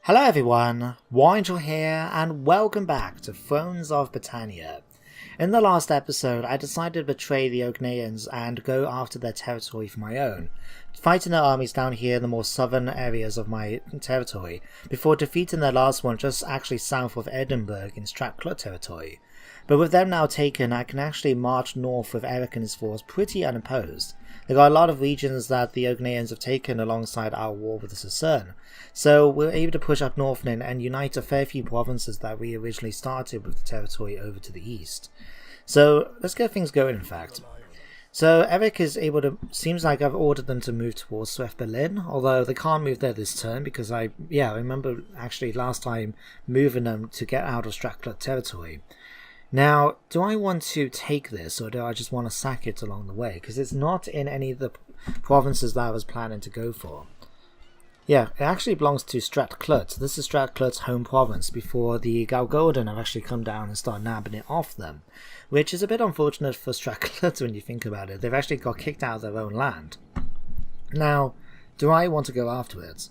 Hello everyone, Warangel here, and welcome back to Thrones of Britannia. In the last episode, I decided to betray the Ogneans and go after their territory for my own, fighting their armies down here in the more southern areas of my territory, before defeating their last one just actually south of Edinburgh in Strathclyde territory. But with them now taken, I can actually march north with Eric and his force pretty unopposed. There are a lot of regions that the Ogneans have taken alongside our war with the Sudreyar, so we're able to push up north and unite a fair few provinces that we originally started with the territory over to the east. So let's get things going in fact. So Eric is able to, seems like I've ordered them to move towards South Berlin, although they can't move there this turn because I remember actually last time moving them to get out of Strathclyde territory. Now, do I want to take this, or do I just want to sack it along the way? Because it's not in any of the provinces that I was planning to go for. Yeah, it actually belongs to Strathclyde. So this is Strathclyde's home province before the Galgolden have actually come down and started nabbing it off them. Which is a bit unfortunate for Strathclyde when you think about it. They've actually got kicked out of their own land. Now, do I want to go after it?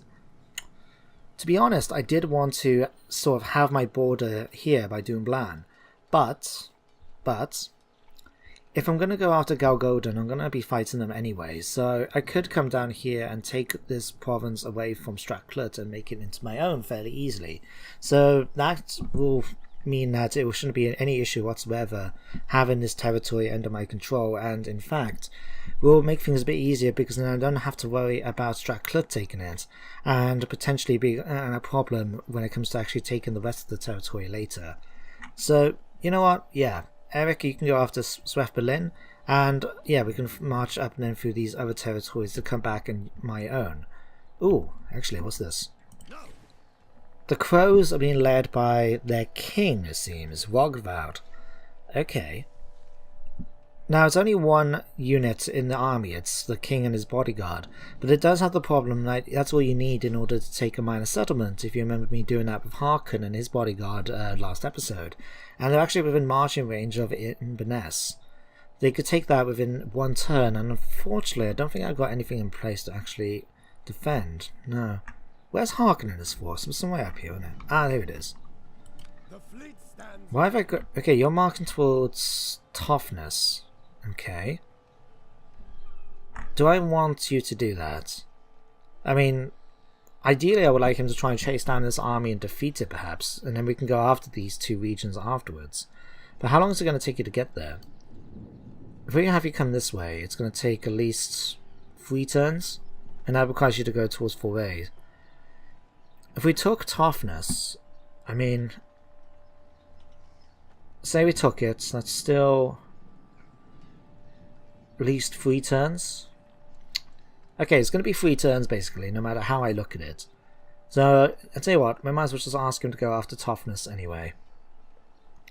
To be honest, I did want to sort of have my border here by Dunblan. But, if I'm going to go after Galgolden, I'm going to be fighting them anyway, so I could come down here and take this province away from Strathclyde and make it into my own fairly easily. So that will mean that it shouldn't be any issue whatsoever having this territory under my control, and in fact will make things a bit easier because then I don't have to worry about Strathclyde taking it, and potentially be a problem when it comes to actually taking the rest of the territory later. So, you know what? Yeah, Eric, you can go after South Berlin, and yeah, we can march up and then through these other territories to come back in my own. Ooh, actually, what's this? The Crows are being led by their king, it seems, Rogvald. Okay. Now, it's only one unit in the army, it's the king and his bodyguard, but it does have the problem that that's all you need in order to take a minor settlement, if you remember me doing that with Harkon and his bodyguard last episode. And they're actually within marching range of Inverness. They could take that within one turn, and unfortunately I don't think I've got anything in place to actually defend. No. Where's Harkon in this force? It's somewhere up here, isn't it? Ah, there it is. Why have I got... Okay, you're marking towards toughness. Okay. Do I want you to do that? I mean, ideally I would like him to try and chase down this army and defeat it perhaps, and then we can go after these two regions afterwards. But how long is it going to take you to get there? If we have you come this way, it's going to take at least 3 turns, and that requires you to go towards Foray. If we took toughness, I mean, say we took it, that's still at least 3 turns. Okay, it's going to be 3 turns basically, no matter how I look at it. So, I'll tell you what, we might as well just ask him to go after toughness anyway.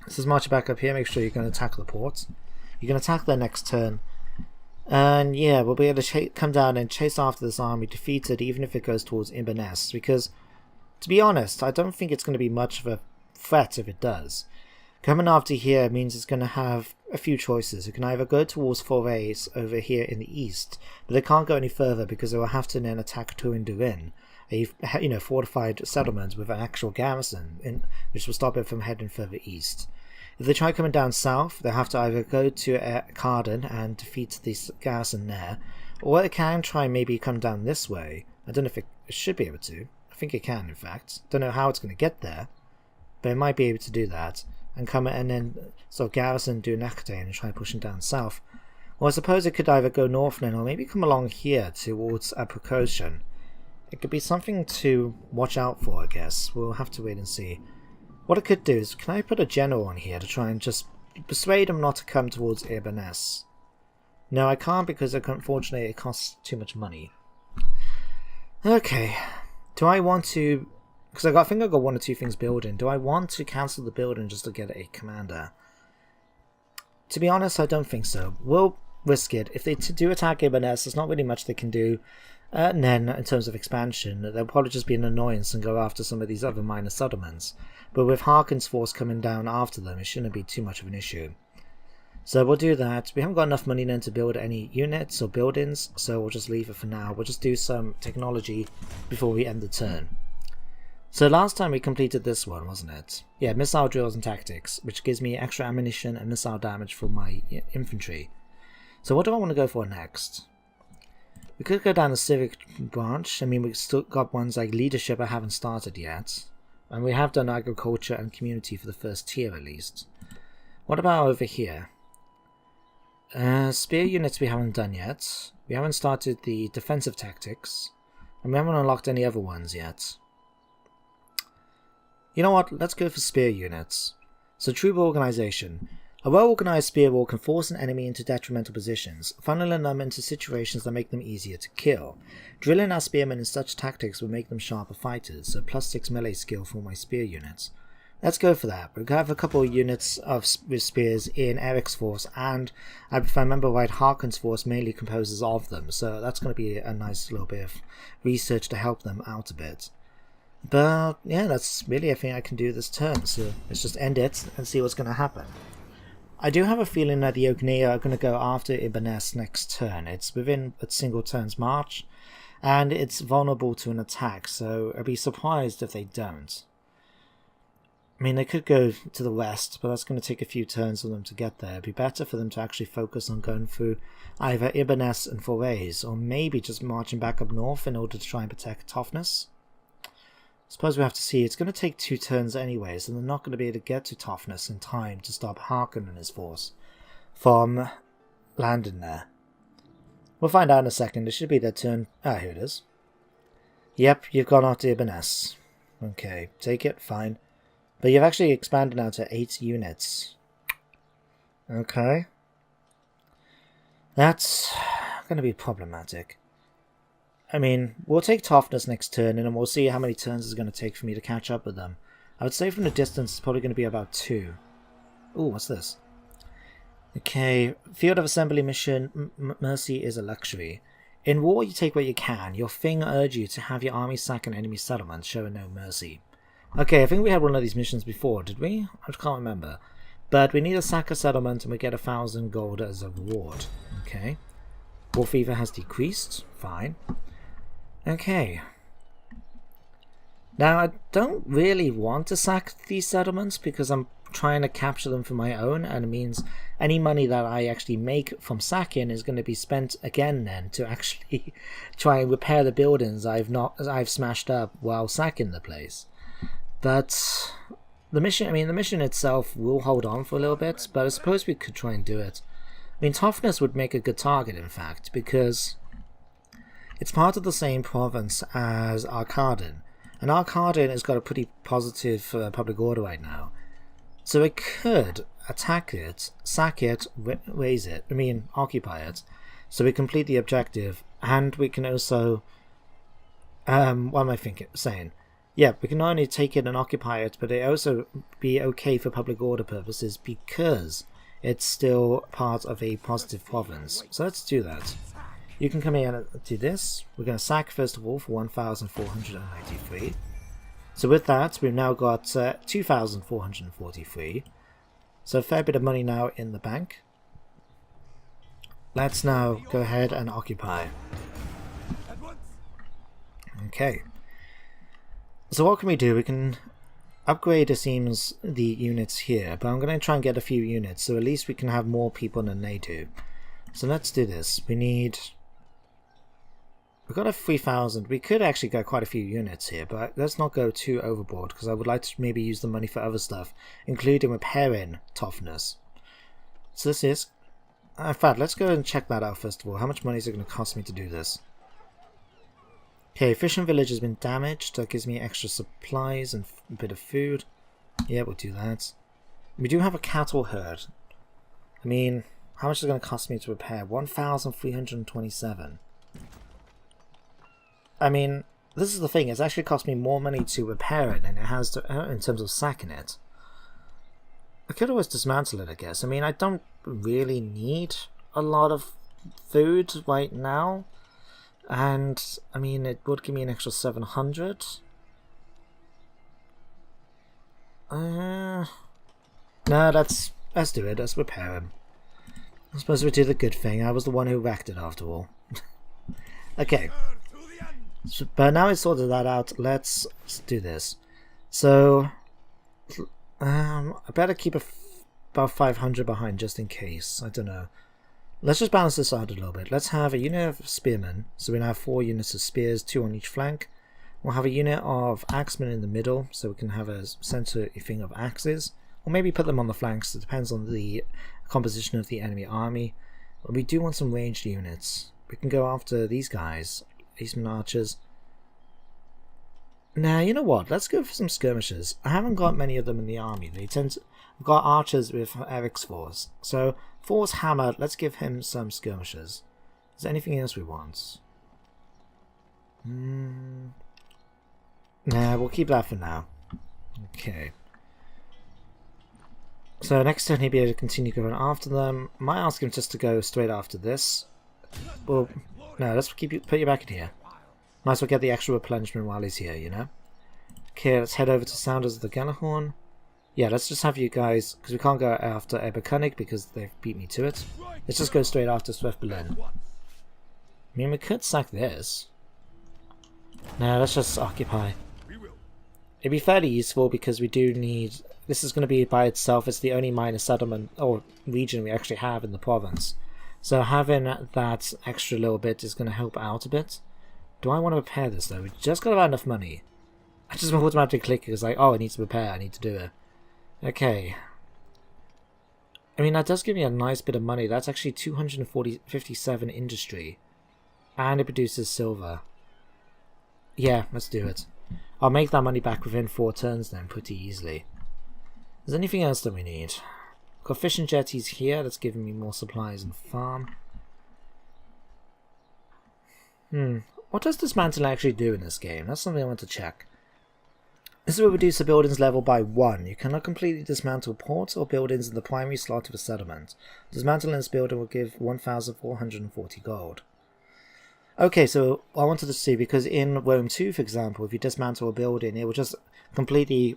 This is march back up here, make sure you're going to attack the port. You're going to attack their next turn. And yeah, we'll be able to come down and chase after this army, defeat it, even if it goes towards Inverness. Because, to be honest, I don't think it's going to be much of a threat if it does. Coming after here means it's going to have a few choices. It can either go towards Forays over here in the east, but they can't go any further because they will have to then attack Turin, a fortified settlement with an actual garrison, which will stop it from heading further east. If they try coming down south, they'll have to either go to Carden and defeat this garrison there, or they can try and maybe come down this way. I don't know if it should be able to. I think it can, in fact. Don't know how it's going to get there, but it might be able to do that. And come and then sort of garrison Dunacate and try pushing down south. Or I suppose it could either go north then, or maybe come along here towards Precaution. It could be something to watch out for, I guess. We'll have to wait and see. What I could do is, can I put a general on here to try and just persuade him not to come towards Inverness? No, I can't because unfortunately it costs too much money. Okay. Do I want to... Because I think I've got 1 or 2 things building. Do I want to cancel the building just to get a commander? To be honest, I don't think so. We'll risk it. If they do attack Inverness, there's not really much they can do. And then, in terms of expansion, they'll probably just be an annoyance and go after some of these other minor settlements. But with Harkin's force coming down after them, it shouldn't be too much of an issue. So we'll do that. We haven't got enough money then to build any units or buildings, so we'll just leave it for now. We'll just do some technology before we end the turn. So last time we completed this one, wasn't it? Yeah, missile drills and tactics, which gives me extra ammunition and missile damage for my infantry. So what do I want to go for next? We could go down the civic branch. I mean, we've still got ones like leadership I haven't started yet. And we have done agriculture and community for the first tier at least. What about over here? Spear units we haven't done yet. We haven't started the defensive tactics. And we haven't unlocked any other ones yet. You know what? Let's go for spear units. So troop organization. A well-organized spear war can force an enemy into detrimental positions, funneling them into situations that make them easier to kill. Drilling our spearmen in such tactics will make them sharper fighters, so +6 melee skill for my spear units. Let's go for that. We have a couple of units with spears in Eric's force, and if I remember right, Harkon's force mainly composes of them, so that's going to be a nice little bit of research to help them out a bit. But yeah, that's really everything I can do this turn, so let's just end it and see what's going to happen. I do have a feeling that the Ogneya are going to go after Inverness next turn. It's within a single turn's march, and it's vulnerable to an attack, so I'd be surprised if they don't. I mean, they could go to the west, but that's going to take a few turns for them to get there. It'd be better for them to actually focus on going through either Inverness and Forays, or maybe just marching back up north in order to try and protect Toughness. I suppose we have to see. It's going to take 2 turns anyways, and they're not going to be able to get to Toughness in time to stop Harkon and his force from landing there. We'll find out in a second. It should be their turn. Ah, here it is. Yep, you've gone after Inverness. Okay, take it, fine. But you've actually expanded now to 8 units. Okay. That's going to be problematic. I mean, we'll take Toughness next turn, and then we'll see how many turns it's going to take for me to catch up with them. I would say from the distance it's probably going to be about 2. Ooh, what's this? Okay, Field of Assembly mission, Mercy is a luxury. In war you take what you can. Your thing urge you to have your army sack an enemy settlement, showing no mercy. Okay, I think we had one of these missions before, did we? I can't remember. But we need to sack a settlement and we get 1,000 gold as a reward. Okay. War fever has decreased. Fine. Okay. Now, I don't really want to sack these settlements because I'm trying to capture them for my own, and it means any money that I actually make from sacking is going to be spent again then to actually try and repair the buildings I've smashed up while sacking the place. But the mission itself will hold on for a little bit, but I suppose we could try and do it. I mean, Toughness would make a good target, in fact, because it's part of the same province as Arcaden, and Arcaden has got a pretty positive public order right now. So it could attack it, sack it, occupy it, so we complete the objective, and we can also, what am I saying? Yeah, we can not only take it and occupy it, but it also be okay for public order purposes because it's still part of a positive province. So let's do that. You can come in and do this. We're going to sack first of all for 1,493. So with that, we've now got 2,443. So a fair bit of money now in the bank. Let's now go ahead and occupy. Okay. So what can we do? We can upgrade, it seems, the units here, but I'm going to try and get a few units, so at least we can have more people than they do. So let's do this. We've got a 3,000. We could actually get quite a few units here, but let's not go too overboard, because I would like to maybe use the money for other stuff, including repairing Toughness. So this is... In fact, let's go and check that out first of all. How much money is it going to cost me to do this? Okay, fishing village has been damaged. That gives me extra supplies and a bit of food. Yeah, we'll do that. We do have a cattle herd. I mean, how much is it going to cost me to repair? 1,327. I mean, this is the thing. It's actually cost me more money to repair it than it has to, in terms of sacking it. I could always dismantle it, I guess. I mean, I don't really need a lot of food right now. And, I mean, it would give me an extra 700. No, let's do it. Let's repair him. I suppose we do the good thing. I was the one who wrecked it after all. Okay. So, but now I sorted that out, let's do this. So, I better keep about 500 behind just in case. I don't know. Let's just balance this out a little bit. Let's have a unit of spearmen. So we'll have 4 units of spears, 2 on each flank. We'll have a unit of axemen in the middle, so we can have a center thing of axes. Or maybe put them on the flanks. It depends on the composition of the enemy army. But we do want some ranged units. We can go after these guys. Eastman archers. Now, you know what? Let's go for some skirmishers. I haven't got many of them in the army. They tend to... I've got archers with Eric's force. So, Thor's hammer, let's give him some skirmishers. Is there anything else we want? Nah, we'll keep that for now. Okay. So next turn he'll be able to continue going after them. Might ask him just to go straight after this. Well, no, let's put you back in here. Might as well get the extra replenishment while he's here, you know? Okay, let's head over to Sounders of the Gallahorn. Yeah, let's just have you guys, because we can't go after Eberkönig because they've beat me to it. Let's just go straight after Swift Berlin. I mean, we could sack this. No, let's just occupy. It'd be fairly useful because we do need... This is going to be by itself. It's the only minor settlement or region we actually have in the province. So having that extra little bit is going to help out a bit. Do I want to repair this though? We just got about enough money. I just automatically click because like, oh, I need to repair. I need to do it. Okay. I mean, that does give me a nice bit of money. That's actually 257 industry. And it produces silver. Yeah, let's do it. I'll make that money back within 4 turns then, pretty easily. Is there anything else that we need? Got fishing jetties here, that's giving me more supplies and farm. What does dismantle actually do in this game? That's something I want to check. This will reduce the building's level by 1. You cannot completely dismantle ports or buildings in the primary slot of a settlement. Dismantling this building will give 1,440 gold. Okay, so I wanted to see, because in Rome 2, for example, if you dismantle a building, it will just completely,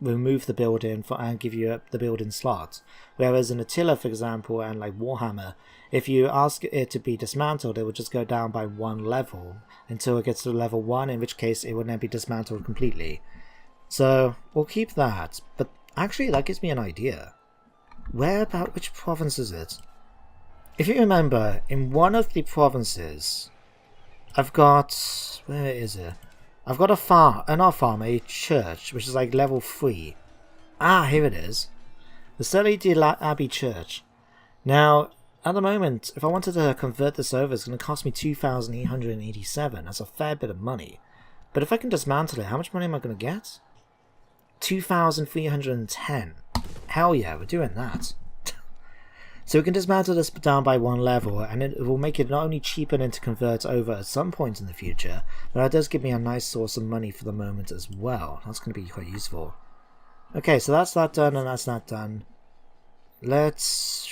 remove the building and give you the building slot. Whereas in Attila, for example, and like Warhammer, if you ask it to be dismantled, it will just go down by 1 level until it gets to level 1, in which case it would then be dismantled completely. So we'll keep that, but actually that gives me an idea. Which province is it? If you remember, in one of the provinces, I've got... Where is it? I've got a farm, not a farm, a church, which is like level 3. Ah, here it is. The Selle de la Abbey Church. Now, at the moment, if I wanted to convert this over, it's going to cost me 2,887. That's a fair bit of money. But if I can dismantle it, how much money am I going to get? 2,310. Hell yeah, we're doing that. So we can dismantle this down by 1 level, and it will make it not only cheaper than to convert over at some point in the future, but that does give me a nice source of money for the moment as well. That's going to be quite useful. Okay, so that's that done, and that's that done. Let's...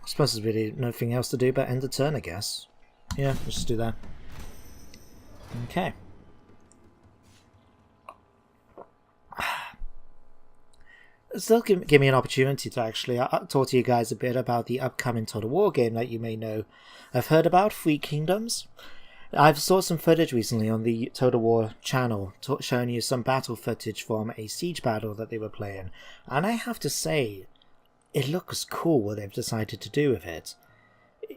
I suppose there's really nothing else to do but end the turn, I guess. Yeah, let's just do that. Okay. Still give me an opportunity to actually talk to you guys a bit about the upcoming Total War game that you may know have heard about, Three Kingdoms. I've saw some footage recently on the Total War channel showing you some battle footage from a siege battle that they were playing, and I have to say, it looks cool what they've decided to do with it.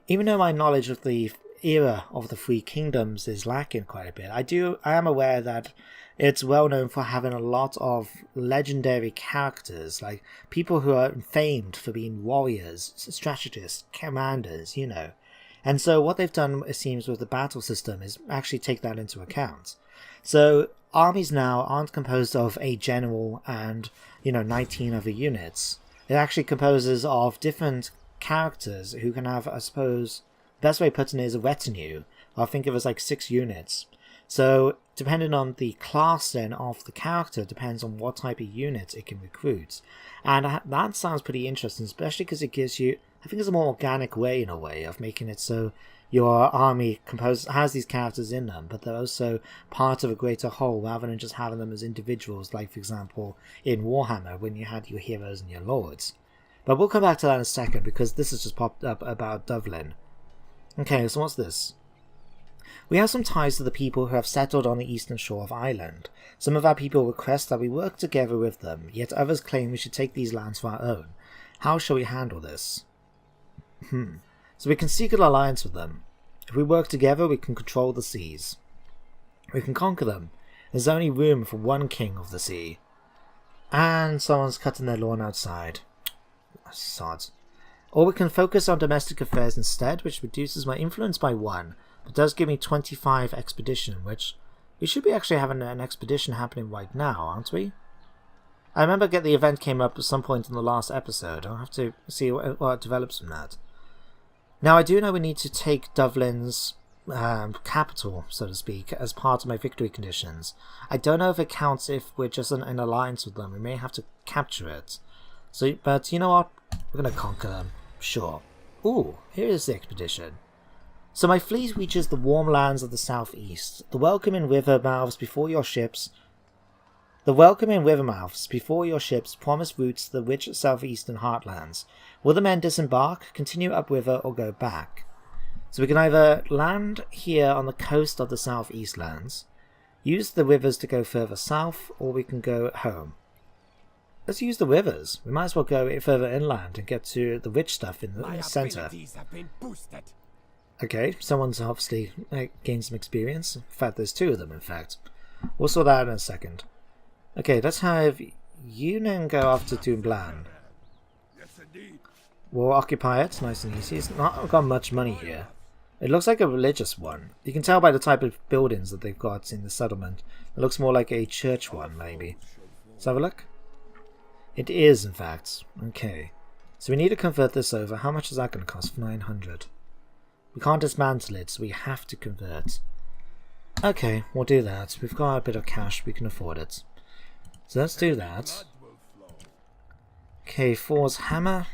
Even though my knowledge of the era of the Three Kingdoms is lacking quite a bit, I am aware that it's well known for having a lot of legendary characters, like people who are famed for being warriors, strategists, commanders, you know. And so what they've done, it seems, with the battle system is actually take that into account. So armies now aren't composed of a general and, 19 other units. It actually composes of different characters who can have, I suppose, the best way of putting it is a retinue. I think it was like 6 units. So, depending on the class then of the character, depends on what type of unit it can recruit. And that sounds pretty interesting, especially because it gives you, I think it's a more organic way in a way of making it so your army has these characters in them, but they're also part of a greater whole rather than just having them as individuals, like for example in Warhammer when you had your heroes and your lords. But we'll come back to that in a second because this has just popped up about Dublin. Okay, so what's this? We have some ties to the people who have settled on the eastern shore of Ireland. Some of our people request that we work together with them, yet others claim we should take these lands for our own. How shall we handle this? So we can seek an alliance with them. If we work together, we can control the seas. We can conquer them. There's only room for one king of the sea. And someone's cutting their lawn outside. Sods. Or we can focus on domestic affairs instead, which reduces my influence by 1, but does give me 25 expedition, which we should be actually having an expedition happening right now, aren't we? I remember the event came up at some point in the last episode. I'll have to see what develops from that. Now I do know we need to take Dublin's capital, so to speak, as part of my victory conditions. I don't know if it counts if we're just in an alliance with them. We may have to capture it. So, but you know what? We're going to conquer them. Sure. Ooh, here is the expedition. So my fleet reaches the warm lands of the southeast. The welcoming river mouths before your ships promise routes to the rich southeastern heartlands. Will the men disembark, continue upriver, or go back? So we can either land here on the coast of the southeast lands, use the rivers to go further south, or we can go home. Let's use the rivers. We might as well go further inland and get to the rich stuff in the centre. Okay, someone's obviously gained some experience. In fact, there's 2 of them, in fact. We'll sort that out in a second. Okay, let's have you then go after Dunblan. We'll occupy it, nice and easy. It's not got much money here. It looks like a religious one. You can tell by the type of buildings that they've got in the settlement. It looks more like a church one, maybe. Let's have a look. It is, in fact. Okay. So we need to convert this over. How much is that going to cost? 900. We can't dismantle it, so we have to convert. Okay, we'll do that. We've got a bit of cash. We can afford it. So let's do that. Okay, Thor's hammer.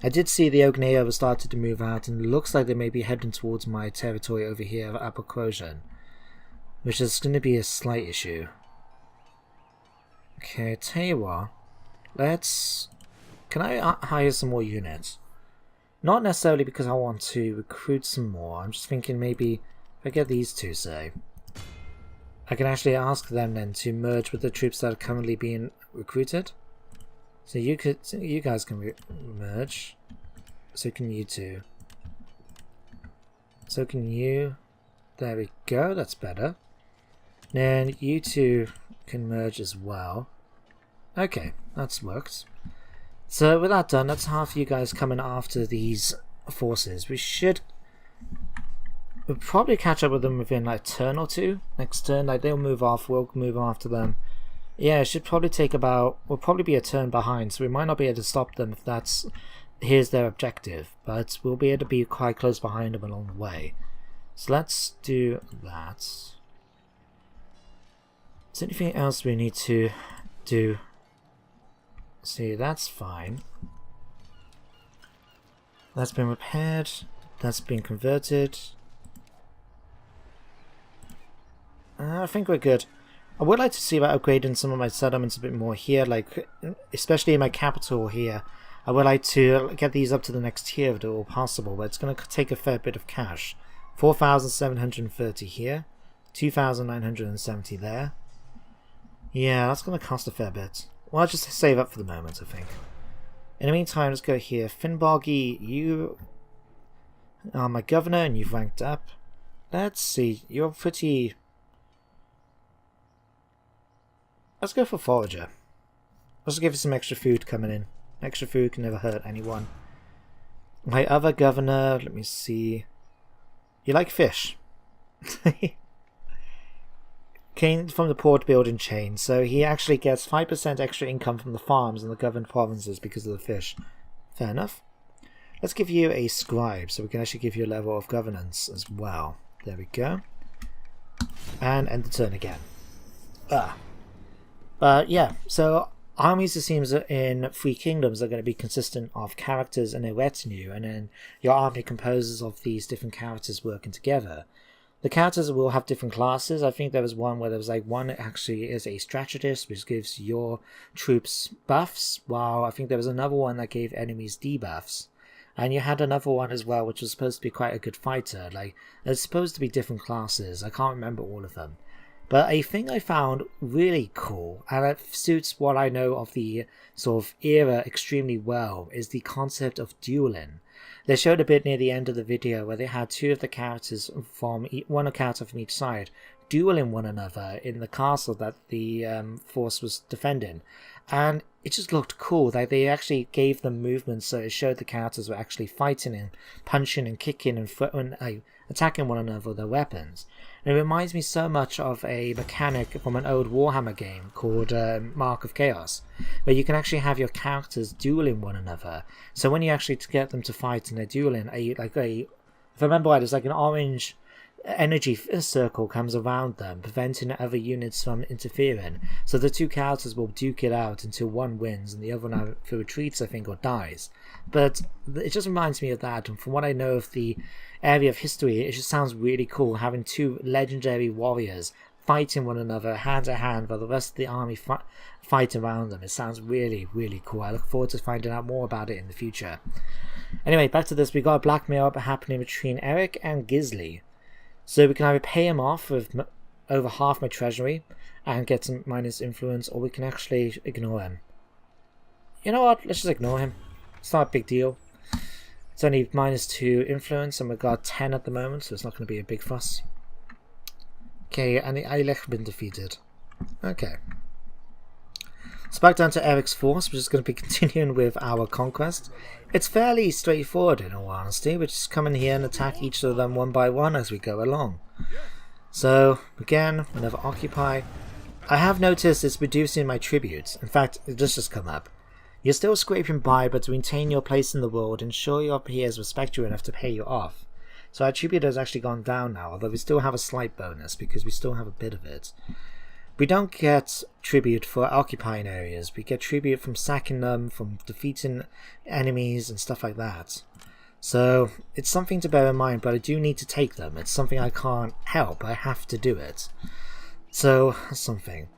I did see the Ogneya was started to move out, and it looks like they may be heading towards my territory over here of Upper Croatian, which is going to be a slight issue. Okay, tell you what. Can I hire some more units? Not necessarily because I want to recruit some more. I'm just thinking maybe if I get these 2, say, I can actually ask them then to merge with the troops that are currently being recruited. So you guys can merge. So can you 2. So can you. There we go. That's better. Then you 2 can merge as well. Okay, that's worked. So with that done, that's half you guys coming after these forces. We'll probably catch up with them within like a turn or 2. Next turn, like they'll move off, we'll move after them. Yeah, it should probably take about, we'll probably be a turn behind, so we might not be able to stop them if here's their objective, but we'll be able to be quite close behind them along the way. So let's do that. Is there anything else we need to do? See, that's fine. That's been repaired. That's been converted. I think we're good. I would like to see about upgrading some of my settlements a bit more here, like especially in my capital here. I would like to get these up to the next tier if at all possible, but it's going to take a fair bit of cash. 4,730 here, 2,970 there. Yeah, that's going to cost a fair bit. Well, I'll just save up for the moment, I think. In the meantime, let's go here. Finnbargi, you are my governor and you've ranked up. Let's see, you're pretty... Let's go for forager. Let's give you some extra food coming in. Extra food can never hurt anyone. My other governor, let me see. You like fish? Came from the port building chain, so he actually gets 5% extra income from the farms in the governed provinces because of the fish. Fair enough. Let's give you a scribe, so we can actually give you a level of governance as well. There we go. And end the turn again. But yeah, so armies, it seems, in Three Kingdoms are going to be consistent of characters and a retinue, and then your army composes of these different characters working together. The characters will have different classes. I think there was one where there was like one that actually is a strategist, which gives your troops buffs, while I think there was another one that gave enemies debuffs. And you had another one as well, which was supposed to be quite a good fighter. Like, there's supposed to be different classes. I can't remember all of them. But a thing I found really cool, and it suits what I know of the sort of era extremely well, is the concept of dueling. They showed a bit near the end of the video where they had two of the characters from one character from each side dueling one another in the castle that the force was defending, and it just looked cool. Like, they actually gave them movements so it showed the characters were actually fighting and punching and kicking and attacking one another with their weapons. And it reminds me so much of a mechanic from an old Warhammer game called Mark of Chaos, where you can actually have your characters dueling one another. So when you actually get them to fight and they're dueling, if I remember right, it's like an orange energy circle comes around them, preventing other units from interfering. So the two characters will duke it out until one wins and the other one either retreats, I think, or dies. But it just reminds me of that, and from what I know of the area of history, it just sounds really cool having two legendary warriors fighting one another hand to hand while the rest of the army fight around them. It sounds really, really cool. I look forward to finding out more about it in the future. Anyway, back to this. We got a blackmail happening between Eric and Gisli. So we can either pay him off with over half my treasury and get some minus influence, or we can actually ignore him. You know what? Let's just ignore him. It's not a big deal. It's only -2 influence, and we've got 10 at the moment, so it's not going to be a big fuss. Okay, and the Eilech have been defeated. Okay. So back down to Eric's force, which is going to be continuing with our conquest. It's fairly straightforward in all honesty. We just come in here and attack each of them one by one as we go along. So, again, another occupy. I have noticed it's reducing my tributes. In fact, it just come up. You're still scraping by, but to maintain your place in the world, ensure your peers respect you enough to pay you off. So our tribute has actually gone down now, although we still have a slight bonus because we still have a bit of it. We don't get tribute for occupying areas. We get tribute from sacking them, from defeating enemies and stuff like that. So it's something to bear in mind, but I do need to take them. It's something I can't help. I have to do it. So that's something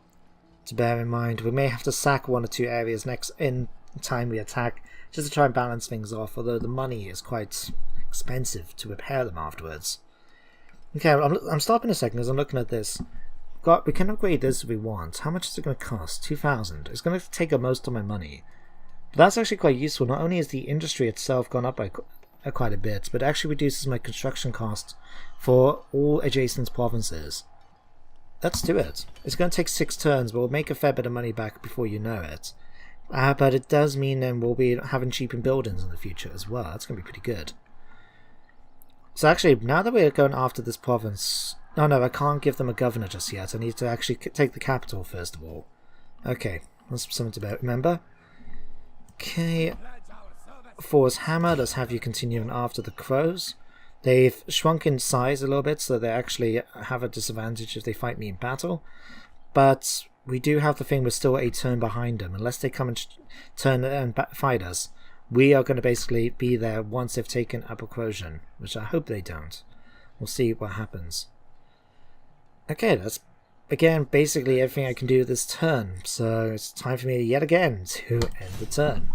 to bear in mind. We may have to sack 1 or 2 areas next in time we attack, just to try and balance things off, although the money is quite expensive to repair them afterwards. Okay, I'm stopping a second because I'm looking at this. We can upgrade this if we want. How much is it going to cost? 2,000. It's going to take up most of my money. But that's actually quite useful. Not only has the industry itself gone up by quite a bit, but it actually reduces my construction cost for all adjacent provinces. Let's do it. It's going to take 6 turns, but we'll make a fair bit of money back before you know it. But it does mean then we'll be having cheaper buildings in the future as well. That's going to be pretty good. So actually, now that we're going after this province... No, I can't give them a governor just yet. I need to actually take the capital first of all. Okay, that's something to remember. Okay, Thor's hammer. Let's have you continuing after the crows. They've shrunk in size a little bit, so they actually have a disadvantage if they fight me in battle. But we do have the thing, we're still a turn behind them. Unless they come and turn and fight us, we are going to basically be there once they've taken Upper Croatian, which I hope they don't. We'll see what happens. Okay, that's, again, basically everything I can do this turn, so it's time for me yet again to end the turn.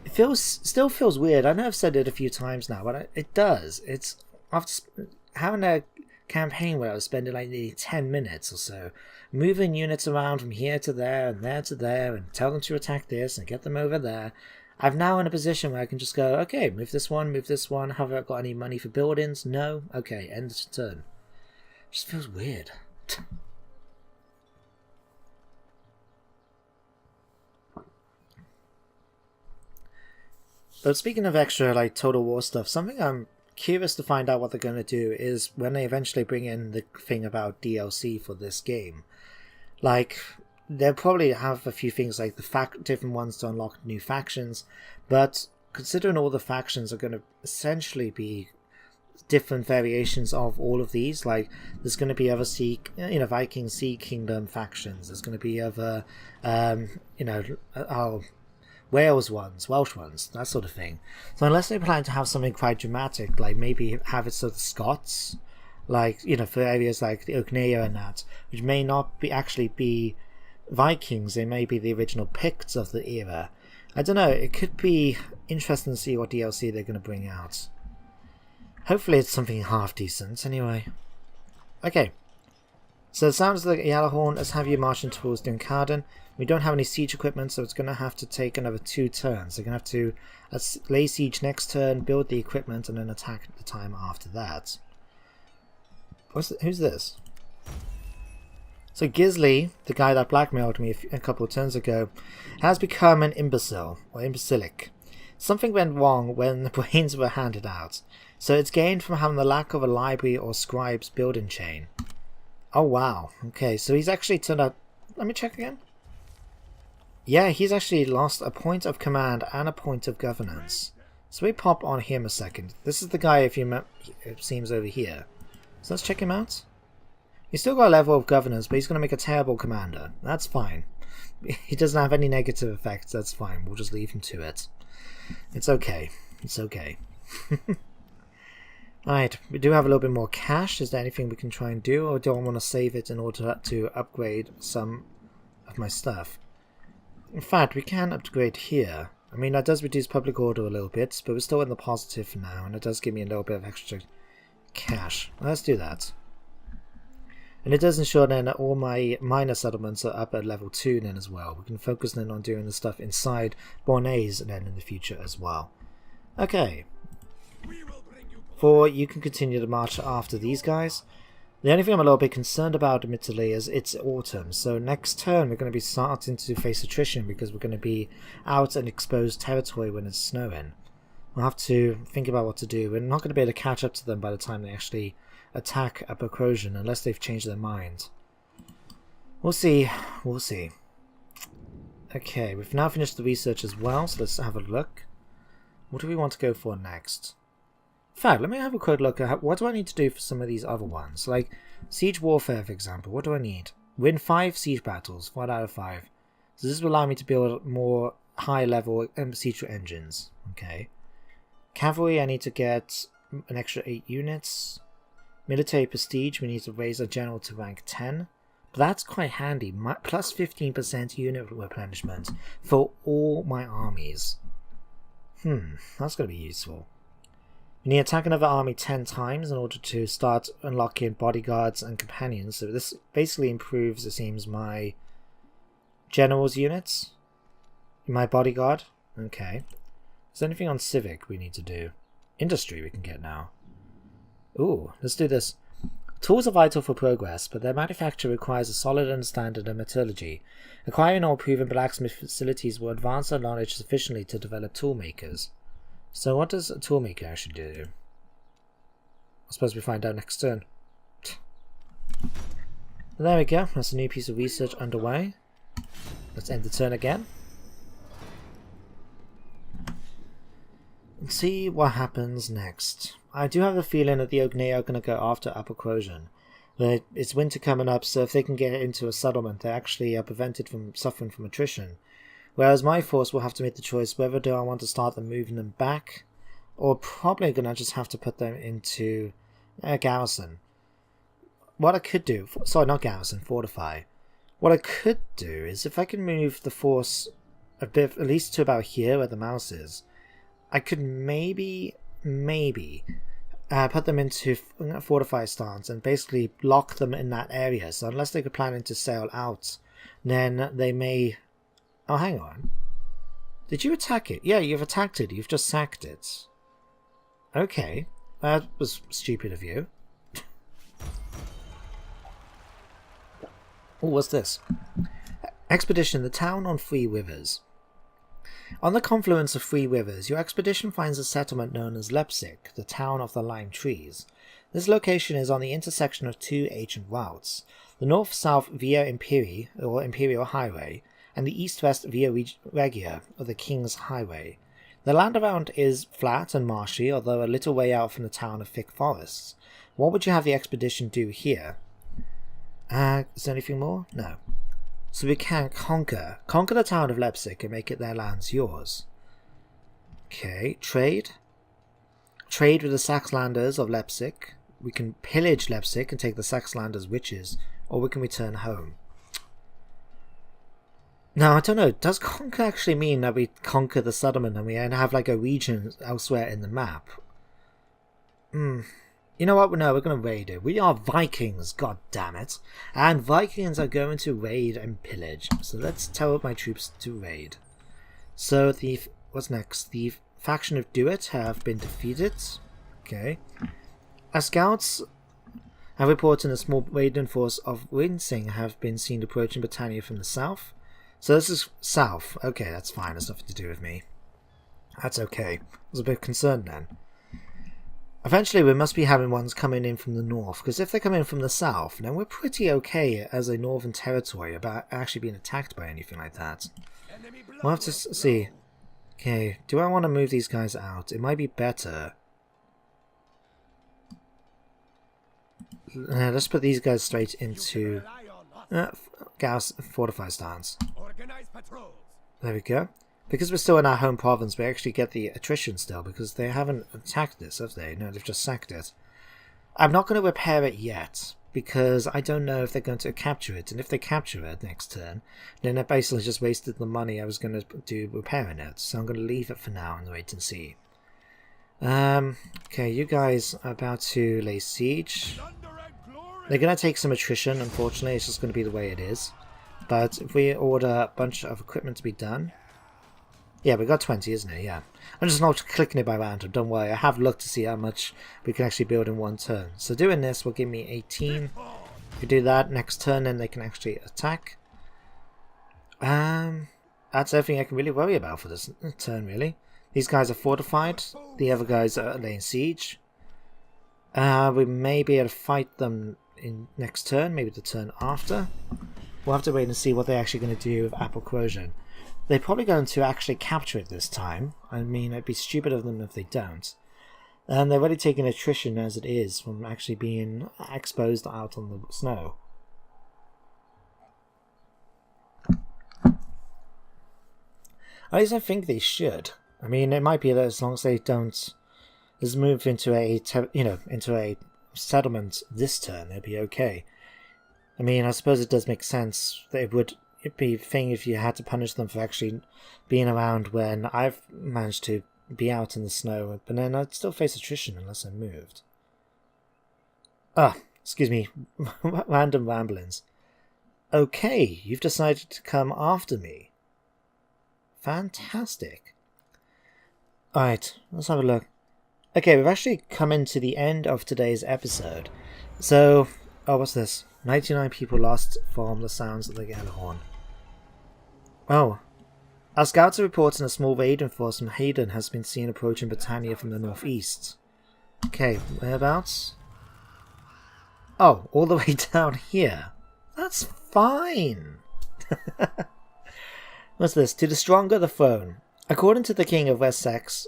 It still feels weird. I know I've said it a few times now, but it does. It's after having a campaign where I was spending like nearly 10 minutes or so, moving units around from here to there and there to there, and tell them to attack this and get them over there. I'm now in a position where I can just go, okay, move this one, have I got any money for buildings? No? Okay, end the turn. Just feels weird. But speaking of extra like Total War stuff, something I'm curious to find out what they're going to do is when they eventually bring in the thing about DLC for this game. Like, they'll probably have a few things like the different ones to unlock new factions, but considering all the factions are going to essentially be different variations of all of these, like there's going to be other Viking Sea Kingdom factions, there's going to be other Welsh ones, that sort of thing. So unless they plan to have something quite dramatic, like maybe have it so the Scots, like, for areas like the Ogneia and that, which may not actually be Vikings, they may be the original Picts of the era. I don't know, it could be interesting to see what DLC they're going to bring out. Hopefully it's something half decent, anyway. Okay. So it sounds like Yellowhorn, let's have you marching towards Duncarden. We don't have any siege equipment, so it's going to have to take another 2 turns. They're going to have to lay siege next turn, build the equipment, and then attack the time after that. Who's this? So Gisley, the guy that blackmailed me a couple of turns ago, has become an imbecile, or imbecilic. Something went wrong when the brains were handed out, so it's gained from having the lack of a library or scribe's building chain. Oh wow, okay, so he's actually turned out... Let me check again. Yeah, he's actually lost a point of command and a point of governance. So we pop on him a second. This is the guy, if you remember, it seems over here. So let's check him out. He's still got a level of governance, but he's going to make a terrible commander. That's fine. He doesn't have any negative effects, that's fine. We'll just leave him to it. It's okay. It's okay. Alright, we do have a little bit more cash. Is there anything we can try and do, or do I want to save it in order to upgrade some of my stuff? In fact, we can upgrade here. I mean, that does reduce public order a little bit, but we're still in the positive for now, and it does give me a little bit of extra cash. Let's do that. And it does ensure then that all my minor settlements are up at level 2 then as well. We can focus then on doing the stuff inside Bornase then in the future as well. Okay. You can continue the march after these guys. The only thing I'm a little bit concerned about, admittedly, is it's autumn. So next turn we're going to be starting to face attrition because we're going to be out in exposed territory when it's snowing. We'll have to think about what to do. We're not going to be able to catch up to them by the time they actually attack Upper Crozian unless they've changed their mind. We'll see. We'll see. Okay, we've now finished the research as well, so let's have a look. What do we want to go for next? In fact, let me have a quick look at what do I need to do for some of these other ones. Like Siege Warfare, for example. What do I need? Win 5 siege battles, 4 out of 5. So this will allow me to build more high-level siege engines. Okay. Cavalry, I need to get an extra 8 units. Military Prestige, we need to raise a general to rank 10. But that's quite handy. Plus 15% unit replenishment for all my armies. That's going to be useful. We need to attack another army 10 times in order to start unlocking bodyguards and companions. So this basically improves, it seems, my general's units. My bodyguard. Okay. Is there anything on civic we need to do? Industry we can get now. Ooh, let's do this. Tools are vital for progress, but their manufacture requires a solid understanding of metallurgy. Acquiring or improving blacksmith facilities will advance our knowledge sufficiently to develop tool makers. So what does a tool maker actually do? I suppose we find out next turn. There we go, that's a new piece of research underway. Let's end the turn again. And see what happens next. I do have a feeling that the Ognea are going to go after Upper Crozian. It's winter coming up, so if they can get into a settlement, they actually are prevented from suffering from attrition. Whereas my force will have to make the choice whether do I want to start them moving them back, or probably going to just have to put them into a garrison. What I could do, sorry, not garrison, fortify. What I could do is if I can move the force a bit, at least to about here where the mouse is, I could maybe put them into fortify stance and basically block them in that area. So unless they're planning to sail out, then they may... Oh, hang on. Did you attack it? Yeah, you've attacked it. You've just sacked it. Okay. That was stupid of you. Oh, what's this? Expedition, the town on 3 rivers. On the confluence of 3 rivers, your expedition finds a settlement known as Leipzig, the town of the lime trees. This location is on the intersection of 2 ancient routes, the north-south Via Imperii, or Imperial Highway, and the east-west Via Regia, or the King's Highway. The land around is flat and marshy, although a little way out from the town of thick forests. What would you have the expedition do here? Is there anything more? No. So we can conquer the town of Leipzig and make it their lands yours. Okay, trade. Trade with the Saxlanders of Leipzig. We can pillage Leipzig and take the Saxlanders' riches, or we can return home. Now, I don't know, does conquer actually mean that we conquer the settlement and we have like a region elsewhere in the map? You know what? No, we're going to raid it. We are Vikings, god damn it. And Vikings are going to raid and pillage. So let's tell my troops to raid. So what's next? The faction of Do-It have been defeated. Okay. Our scouts have reported a small raiding force of Rinsing have been seen approaching Britannia from the south. So this is south. Okay, that's fine. That's nothing to do with me. That's okay. I was a bit concerned then. Eventually we must be having ones coming in from the north, because if they're coming from the south, then we're pretty okay as a northern territory about actually being attacked by anything like that. We'll have to see. Okay, do I want to move these guys out? It might be better. Let's put these guys straight into Gauss fortify stance. There we go. Because we're still in our home province, we actually get the attrition still, because they haven't attacked this, have they? No, they've just sacked it. I'm not going to repair it yet, because I don't know if they're going to capture it, and if they capture it next turn, then I basically just wasted the money I was going to do repairing it, so I'm going to leave it for now and wait and see. Okay, you guys are about to lay siege. They're going to take some attrition, unfortunately, it's just going to be the way it is. But if we order a bunch of equipment to be done... Yeah, we got 20, isn't it? Yeah. I'm just not clicking it by random, don't worry. I have looked to see how much we can actually build in one turn. So doing this will give me 18. If we do that next turn, then they can actually attack. That's everything I can really worry about for this turn, really. These guys are fortified. The other guys are laying siege. We may be able to fight them in next turn, maybe the turn after. We'll have to wait and see what they're actually going to do with Apple Corrosion. They're probably going to actually capture it this time. I mean, it'd be stupid of them if they don't. And they're already taking attrition as it is from actually being exposed out on the snow. At least I think they should. I mean, it might be that as long as they don't just move into a settlement this turn, they'll be okay. I mean, I suppose it does make sense that it'd be a thing if you had to punish them for actually being around when I've managed to be out in the snow, but then I'd still face attrition unless I moved. Excuse me, random ramblings. Okay, you've decided to come after me. Fantastic. Alright, let's have a look. Okay, we've actually come into the end of today's episode. So, what's this? 99 people lost from the sounds of the Gallahorn. Oh. Our scouts are reporting a small raiding force from Hayden has been seen approaching Britannia from the northeast. Okay, whereabouts? Oh, all the way down here. That's fine. What's this? To the stronger the throne. According to the King of Wessex,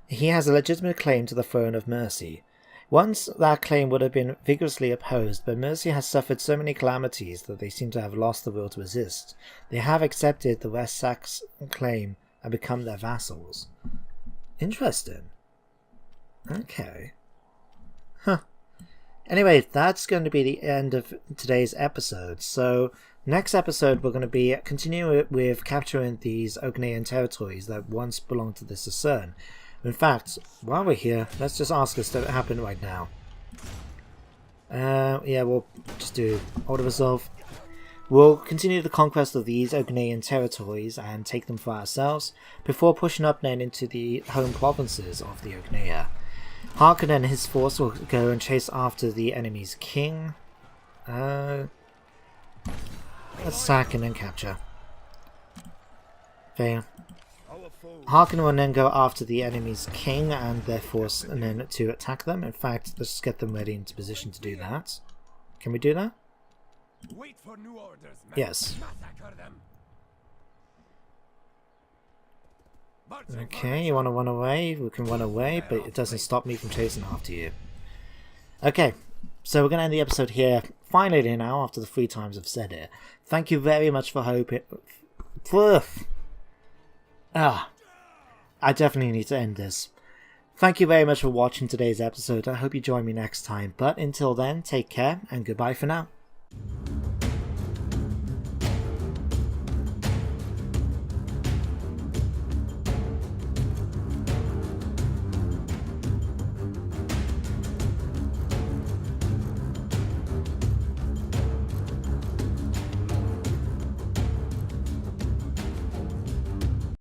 he has a legitimate claim to the throne of Mercy. Once that claim would have been vigorously opposed, but Mercy has suffered so many calamities that they seem to have lost the will to resist. They have accepted the Wessex claim and become their vassals. Interesting. Okay. Huh. Anyway, that's going to be the end of today's episode. So, next episode we're going to be continuing with capturing these Ognean territories that once belonged to the Cern. In fact, while we're here, let's just ask us to happen right now. Yeah, we'll just do Order Resolve. We'll continue the conquest of these Ognean territories and take them for ourselves, before pushing up then into the home provinces of the Ognea. Harkonnen and his force will go and chase after the enemy's king. Let's sack and then capture. Okay. Harkonnen will then go after the enemy's king and their force and then to attack them. In fact, let's just get them ready into position to do that. Can we do that? Wait for new orders, man. Yes. Okay, you want to run away? We can run away, but it doesn't stop me from chasing after you. Okay, so we're going to end the episode here. Finally now, after the 3 times I've said it. Thank you very much for hoping... I definitely need to end this. Thank you very much for watching today's episode. I hope you join me next time. But until then, take care and goodbye for now.